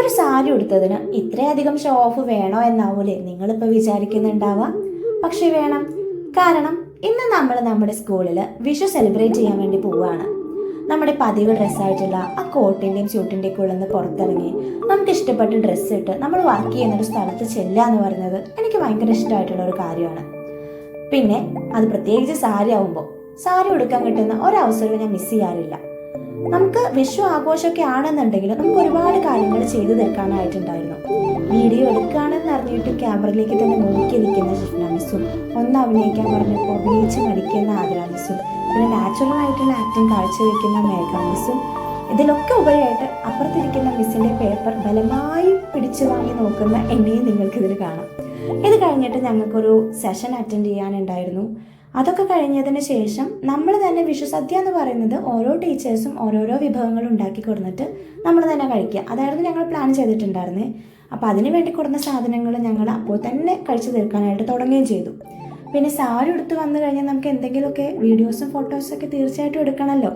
ഒരു സാരി ഉടുത്തതിന് ഇത്രയധികം show of വേണോ എന്നാവൂലേ നിങ്ങളിപ്പോൾ വിചാരിക്കുന്നുണ്ടാവുക. പക്ഷെ വേണം. കാരണം ഇന്ന് നമ്മൾ നമ്മുടെ സ്കൂളിൽ വിഷു സെലിബ്രേറ്റ് ചെയ്യാൻ വേണ്ടി പോവുകയാണ്. നമ്മുടെ പതിവ് ഡ്രസ്സായിട്ടുള്ള ആ കോട്ടിൻ്റെയും സ്യൂട്ടിൻ്റെയും ഉള്ളിൽ നിന്ന് പുറത്തിറങ്ങി നമുക്ക് ഇഷ്ടപ്പെട്ട ഡ്രസ്സ് ഇട്ട് നമ്മൾ വർക്ക് ചെയ്യുന്നൊരു സ്ഥലത്ത് ചെല്ലുക എന്ന് പറയുന്നത് എനിക്ക് ഭയങ്കര ഇഷ്ടമായിട്ടുള്ള ഒരു കാര്യമാണ്. പിന്നെ അത് പ്രത്യേകിച്ച് സാരി ആവുമ്പോൾ സാരി ഉടുക്കാൻ കിട്ടുന്ന ഒരവസരവും ഞാൻ മിസ് ചെയ്യാറില്ല. നമുക്ക് വിഷു ആഘോഷമൊക്കെ ആണെന്നുണ്ടെങ്കിലും നമുക്ക് ഒരുപാട് കാര്യങ്ങൾ ചെയ്തു തീർക്കാനായിട്ടുണ്ടായിരുന്നു. വീഡിയോ എടുക്കുകയാണെന്ന് അറിഞ്ഞിട്ട് ക്യാമറയിലേക്ക് തന്നെ നോക്കി നിൽക്കുന്ന ഷിഫ്ന മിസ്സും, ഒന്ന് അഭിനയിക്കാൻ പറഞ്ഞപ്പോൾ അഭിനയിച്ച് മടിക്കുന്ന ആതിര മിസ്സും, പിന്നെ നാച്ചുറൽ ആയിട്ടുള്ള ആക്ടിങ് കാഴ്ചവെക്കുന്ന മേഘ മിസ്സും, ഇതിലൊക്കെ ഉപരിയായിട്ട് അപ്പുറത്തിരിക്കുന്ന മിസ്സിൻ്റെ പേപ്പർ ബലമായി പിടിച്ചു വാങ്ങി നോക്കുന്ന എന്നെയും നിങ്ങൾക്കിതിൽ കാണാം. ഇത് കഴിഞ്ഞിട്ട് ഞങ്ങൾക്കൊരു സെഷൻ അറ്റൻഡ് ചെയ്യാനുണ്ടായിരുന്നു. അതൊക്കെ കഴിഞ്ഞതിന് ശേഷം നമ്മൾ തന്നെ വിഷു സദ്യ എന്ന് പറയുന്നത് ഓരോ ടീച്ചേഴ്സും ഓരോരോ വിഭവങ്ങൾ ഉണ്ടാക്കി കൊടുത്തിട്ട് നമ്മൾ തന്നെ കഴിക്കുക, അതായിരുന്നു ഞങ്ങൾ പ്ലാൻ ചെയ്തിട്ടുണ്ടായിരുന്നത്. അപ്പോൾ അതിന് വേണ്ടി കൊടുക്കുന്ന സാധനങ്ങൾ ഞങ്ങൾ അപ്പോൾ തന്നെ കഴിച്ചു തീർക്കാനായിട്ട് തുടങ്ങുകയും ചെയ്തു. പിന്നെ സാരി എടുത്ത് വന്നു കഴിഞ്ഞാൽ നമുക്ക് എന്തെങ്കിലുമൊക്കെ വീഡിയോസും ഫോട്ടോസൊക്കെ തീർച്ചയായിട്ടും എടുക്കണമല്ലോ.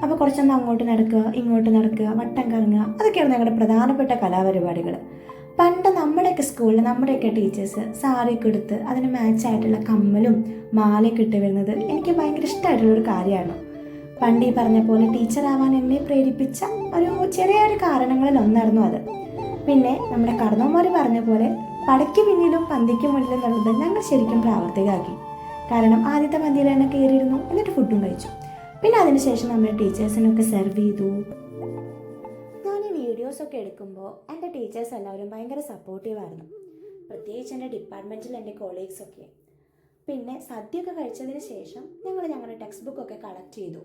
അപ്പോൾ കുറച്ചൊന്ന് അങ്ങോട്ട് നടക്കുക, ഇങ്ങോട്ട് നടക്കുക, വട്ടം കറങ്ങുക, അതൊക്കെയാണ് ഞങ്ങളുടെ പ്രധാനപ്പെട്ട കലാപരിപാടികൾ. പണ്ട് നമ്മുടെയൊക്കെ സ്കൂളിൽ നമ്മുടെയൊക്കെ ടീച്ചേഴ്സ് സാരിയൊക്കെ എടുത്ത് അതിന് മാച്ചായിട്ടുള്ള കമ്മലും മാലയൊക്കെ ഇട്ട് വരുന്നത് എനിക്ക് ഭയങ്കര ഇഷ്ടമായിട്ടുള്ളൊരു കാര്യമാണ്. പണ്ട് ഈ പറഞ്ഞ പോലെ ടീച്ചറാവാൻ എന്നെ പ്രേരിപ്പിച്ച ചെറിയൊരു കാരണങ്ങളിൽ ഒന്നായിരുന്നു അത്. പിന്നെ നമ്മുടെ കർണവന്മാർ പറഞ്ഞ പോലെ പടയ്ക്ക് പിന്നിലും പന്തിക്ക് മുന്നിലും എന്നുള്ളത് ഞങ്ങൾ ശരിക്കും പ്രാവർത്തികമാക്കി. കാരണം ആദ്യത്തെ പന്തിയിൽ തന്നെ കയറിയിരുന്നു, എന്നിട്ട് ഫുഡും കഴിച്ചു. പിന്നെ അതിനുശേഷം നമ്മുടെ ടീച്ചേഴ്സിനൊക്കെ സെർവ് ചെയ്തു. വീഡിയോസൊക്കെ എടുക്കുമ്പോൾ എൻ്റെ ടീച്ചേഴ്സ് എല്ലാവരും ഭയങ്കര സപ്പോർട്ടീവായിരുന്നു, പ്രത്യേകിച്ച് എൻ്റെ ഡിപ്പാർട്ട്മെൻറ്റിൽ എൻ്റെ കോളീഗ്സൊക്കെ. പിന്നെ സദ്യയൊക്കെ കഴിച്ചതിന് ശേഷം ഞങ്ങൾ ഞങ്ങളുടെ ടെക്സ്റ്റ് ബുക്കൊക്കെ കളക്ട് ചെയ്തു.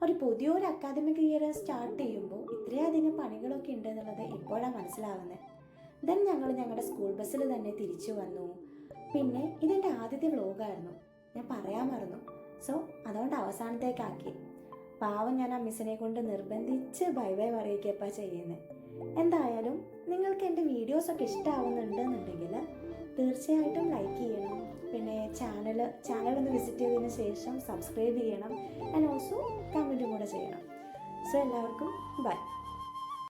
ഒരു പുതിയൊരു അക്കാദമിക് ഇയർ സ്റ്റാർട്ട് ചെയ്യുമ്പോൾ ഇത്രയധികം പണികളൊക്കെ ഉണ്ട് എന്നുള്ളത് ഇപ്പോഴാണ് മനസ്സിലാവുന്നത്. ദെൻ ഞങ്ങൾ ഞങ്ങളുടെ സ്കൂൾ ബസ്സിൽ തന്നെ തിരിച്ചു വന്നു. പിന്നെ ഇതെൻ്റെ ആദ്യത്തെ വ്ലോഗായിരുന്നു, ഞാൻ പറയാൻ മറന്നു. സോ അതുകൊണ്ട് അവസാനത്തേക്കാക്കി. പാവം ഞാൻ ആ മിസ്സിനെ കൊണ്ട് നിർബന്ധിച്ച് ബൈ ബൈ പറയിക്കപ്പാ ചെയ്യുന്നത്. എന്തായാലും നിങ്ങൾക്ക് എൻ്റെ വീഡിയോസൊക്കെ ഇഷ്ടമാവുന്നുണ്ടെന്നുണ്ടെങ്കിൽ തീർച്ചയായിട്ടും ലൈക്ക് ചെയ്യണം. പിന്നെ ചാനലൊന്ന് വിസിറ്റ് ചെയ്തതിന് ശേഷം സബ്സ്ക്രൈബ് ചെയ്യണം. ആൻഡ് ഓൾസോ കമൻറ്റും കൂടെ ചെയ്യണം. സോ എല്ലാവർക്കും ബൈ.